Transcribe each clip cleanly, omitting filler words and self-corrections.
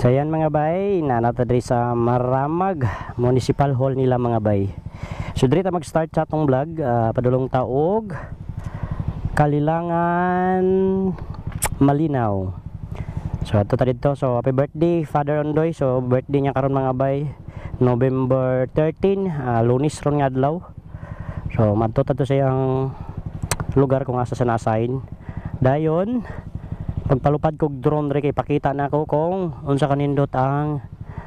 So yan mga bay, nanata diri sa Maramag Municipal Hall nila mga bay. So diri ta mag-start sa atong vlog, padulong taog Kalilangan Malinaw. So ato ta dito, so happy birthday Father Ondoy. So birthday niya karon mga bay, November 13, Lunes ron nga adlaw. So madto ta to sa iyang lugar kung asa sa na-assign. Dayon pagpalupad kog drone re kay pakita na ako kung unsa kanindot ang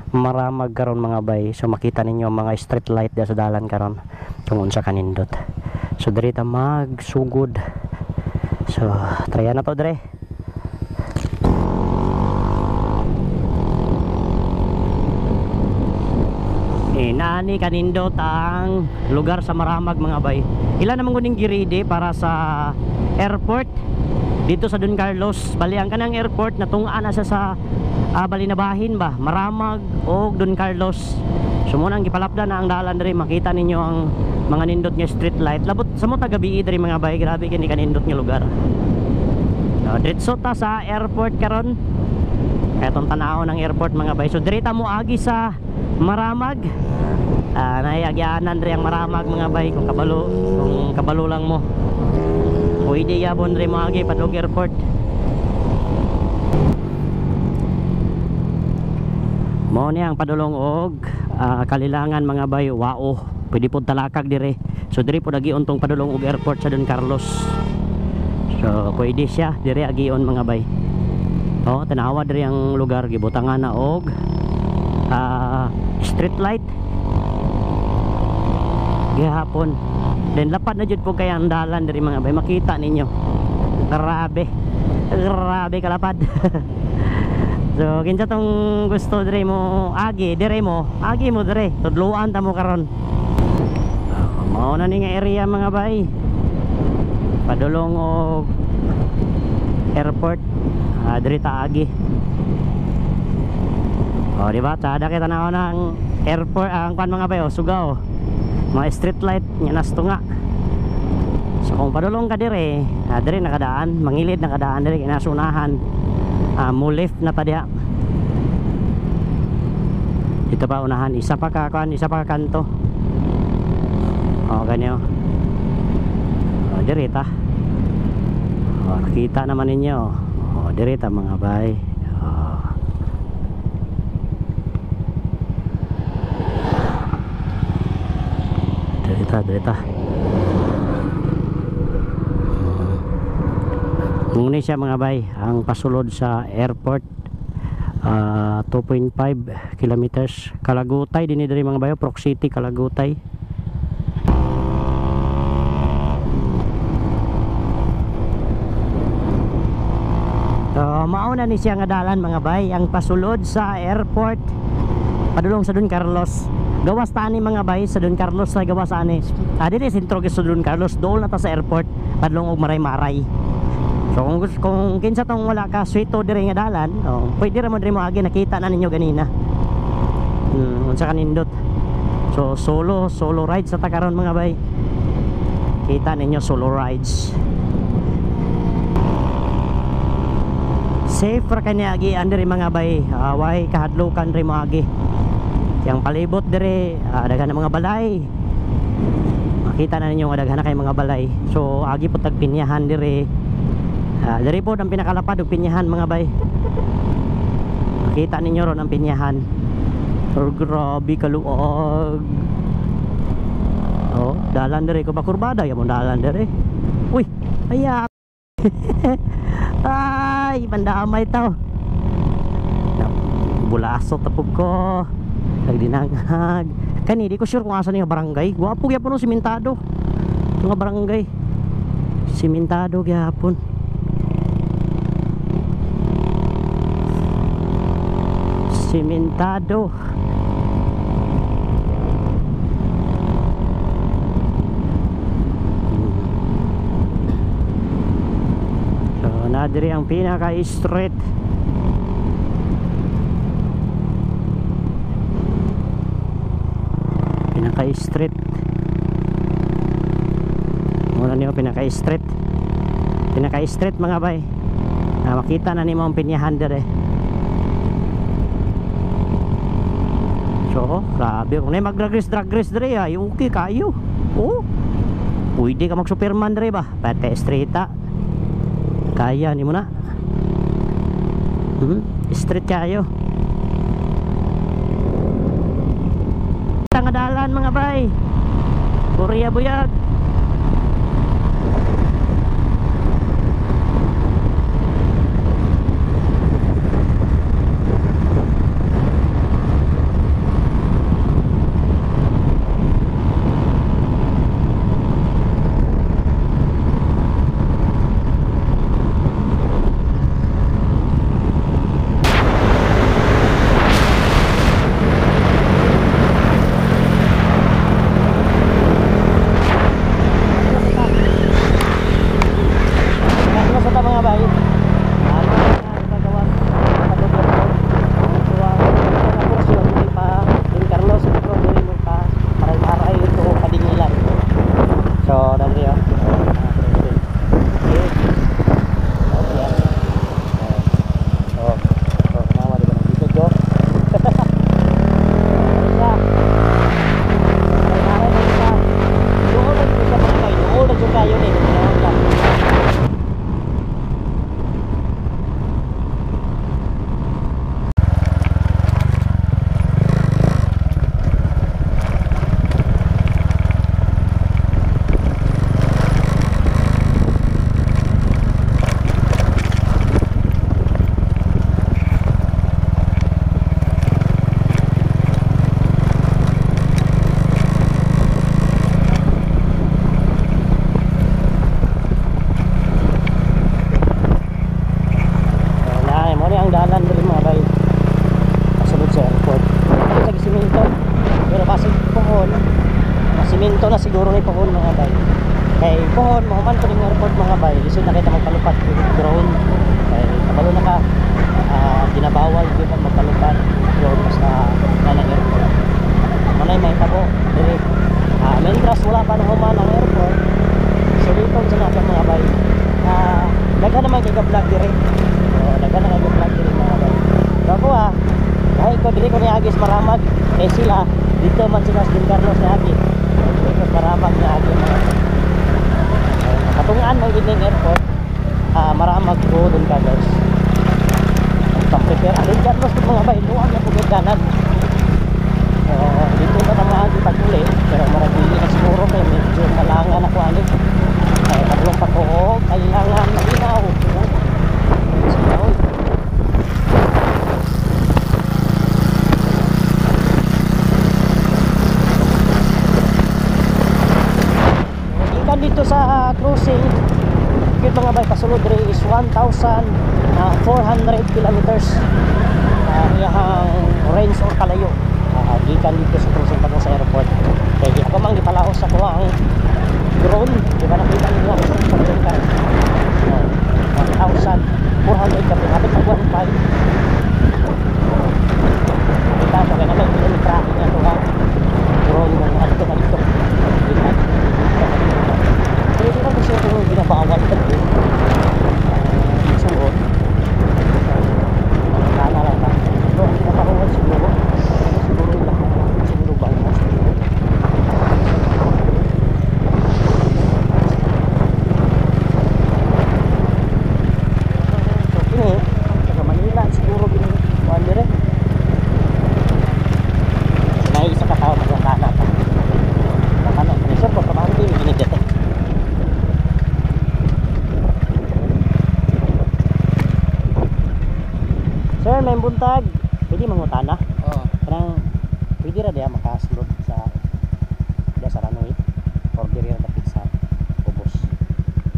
Maramag karon mga bay. So makita ninyo mga street light da sa dalan karon kung unsa kanindot. So diri ta magsugod. So trya na to dire. Nani kanindot ang lugar sa Maramag mga bay. Ilan namang kuning giride para sa airport dito sa Don Carlos. Bali ang kanang airport natungaan na sa balinabahin ba, Maramag o Don Carlos. So muna ang gipalapdan na ang dalan diri, makita ninyo ang mga nindot nga street light. Labot sa mo tagabi diri mga bay, grabe kini kanindot nga lugar. So diretso ta sa airport karon. Etong tanaw ng airport mga bay. So diri ta mo agi sa Maramag. Naiagyanan diri ang Maramag mga bay kung kabalo lang mo. Pwede yabon rin mga agi padlong airport. Mao ni ang padulong og Kalilangan mga bay, wao. Pwede po talakag dire. So dire po nagion tong padulong og airport sa Don Carlos. So pwede siya dire agion mga bay. Oh, tanawa dire ang lugar gibutangan na og street light. Gihapon. Then lapad na jud po kaya ang dalan diri mga bay, makita ninyo. Grabe kalapad. So kinsa tong gusto diri mo agi mo diri tudluan ta mo karon. Mao na ni nga area mga bay, padulong og airport. Diri ta agi. Oh di ba tada kita na ng airport ang kan mga bay, Sugaw. Mga street light nya nastunga. So kung padulong ka dire, dire nakadaan, mangilid nakadaan dire kinasunahan. Mo left na pa diha. Dito pa unahan, isa pa ka kanto. Oh ganyo. Oh dire ta. Oh nakita naman ninyo. Oh dire ta mga bay. Direta. Muna siya mga bay, ang pasulod sa airport. 2.5 kilometers. Kalagutay din diri mga bay, Proc City, Kalagutay. Mauna ni siya nga dalan mga bay, ang pasulod sa airport padulong sa Don Carlos. Gawas tani mga bay sa Don Carlos na gawas ani. Dili sentro sa Don Carlos, dool na ta sa airport padlong og maray-maray. So kung kinsa tong wala ka suito diri nga dalan, pwede ra mo diri mo agi, nakita na ninyo ganina. Unsa kanindot. So solo rides sa ta karon mga bay. Kita ninyo solo rides. Safe ra kanya agi andiri mga bay. Way kahadlokan diri mo agi. Yang palibot dire daghan na mga balay. Makita na ninyo nga daghan na kay mga balay. So agi po tagpinyahan dire. Dire po ang pinakalapad og pinyahan mga bay. Makita ninyo ron ang pinyahan. Oh, grabe kaluog. Oh, dalan dire ko ba kurbada yamon dalan dire. Uy, aya. Ay, bandamay taw. Bulaso tapog ko. Nagdinangag kani, di ko sure kung asa ni nga barangay. Guwapo gyapon no, simentado nga barangay, simentado gyapon. Simentado. So nadiri ang pinaka street. Pinaka-street. Muna niyo pinaka-street. Pinaka-street mga bay. Makita na nimo ang pinyahan dire. So, grabe. Kung na mag-drag race dre ay okay kayo. Oh. Pwede ka mag-superman dre ba? Pati estreta. Kaya ni mo na. Street kayo. Tangadalan mga bay. Korea buyag. Siminto na siguro ni pohon mga bay. Kay pohon mo man ko ning airport mga bay. Lisod na kita magpalupat drone. Kay kabalo na ka ginabawal gyud ang magpalupat drone basta na airport. Manay may tabo diri. Mentras wala pa nang human ang airport. So dito sa natin mga bay. Daghan naman kay ka-vlog diri. Daghan na kay ka-vlog diri mga bay. So ako ay ko dili ko ni Agis Maramag. Eh sila dito man sila sa Don Carlos ni Agis. Dito Maramag na Agis mga katungaan mo gining airport. Maramag ko Don Carlos. Pag-prepare Don Carlos ko mga bay. Luwag na pugod kanan. Dito na mga Agis pag-uli. Pero maragili na siguro may medyo malangan ako anig. Taglong pa ko kailangan malinaw. Sinaw. Dito sa cruising kit mga bay pasulod rin is 1,400 kilometers iyang range or kalayo gikan dito sa cruising patong sa airport. Kaya ako mang gipalaos sa kuha ang drone di ba nakita nyo ako sa drone ka 1,400 kapit kapit mag 1,500 kita ito kaya naman kilometrahe nga ito ang drone ng halito pwede na gusto ko ginabawal ito suot kala lang ka pero ang pinapakuhan siguro yung lahat siguro ba mo so kini taga Manila siguro ginakuhan dire may isa ka tao magkakana pa kakana sir kung pamahan din ginigate. Sir, may buntag. Pwede mangutana? Oo. Parang pwede ra diya makaslot sa runway or diri ra kapit sa ubos.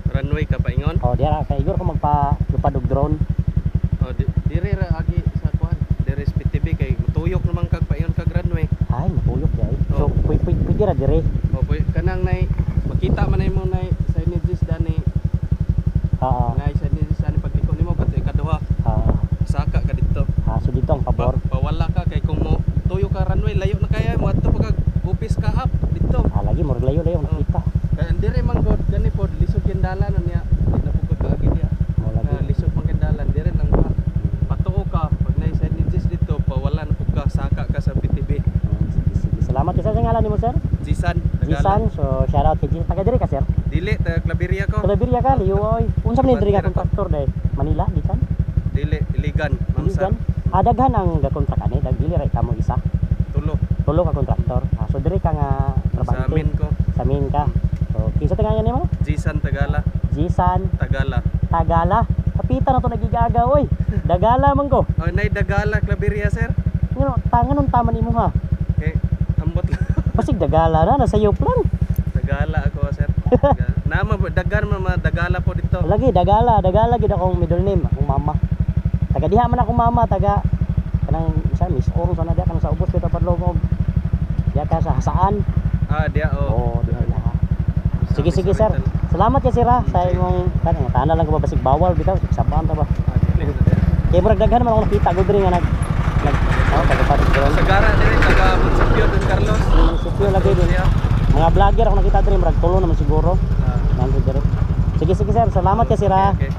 Runway ka pa ingon? Oh, diya kay igor ko magpa-lupad og drone. Oh, diri ra agi sa kuan. Diri sa PTV kay tuyok naman kag paingon kag runway. Ay, matuyok diay. So, pwede ra diri. Oh, kanang nay makita man mo nay signages dani. Nay signages dani pagliko nimo pati kaduha. Saka ka dito. So dito ang pabor. Pawala ka kay kung mo tuyo ka runway layo na kaya mo adto pag upis ka up dito. Lagi mo layo nakita. Kaya dire man god gani pod lisod kindalan niya. Dinapugod ka agi diya. Lisod man kindalan dire nang patuo ka pag nay signages dito pawala na pug ka saka ka sa PTB. Salamat kay sir. Sa ngalan nimo sir? Jisan, Jisan. So shout out kay Jisan. Taga diri ka sir? Dili ta Claveria ko. Kalabirya ka, liyo oy. Unsa man diri ka kontraktor dai? Manila gikan? Dili Iligan, Mamsar. Iligan. Daghan ang gakontrak ani, dili ra kamo isa. Tulo ka kontraktor. So diri ka nga trabahante. Sa amin ko. Sa amin ka. So kinsa tingayan nimo? Jisan Tagala. Jisan Tagala. Tagala. Kapitan na to nagigaga oy. Dagala man ko. Oh, nay Dagala Claveria sir. Ngano tangan ng taman imo ha. Okay, ambot lang. Basig Dagala na nasa iyo plan. Dagala ako sir. Nama dagan man Dagala po dito. Lagi Dagala gid akong middle name, akong mama. Taga diha man akong mama, taga kanang sa Miss Oro sana diha kanang sa ubos kita padlong. Diha ka sa Hasaan. Dia Oh, diha. Sige sir. Salamat kay sir ha, sa imong kanang tana lang ko ba basig bawal bitaw sabaan ta ba. Kay murag daghan man akong nakita gud rin nga nag taga Paris. Sa gara dire taga Municipio Don Carlos. Municipio lagi din. Mga vlogger ako nakita diri murag tulo naman siguro. Nandito diri. Sige sir, salamat kay sir ha. Okay.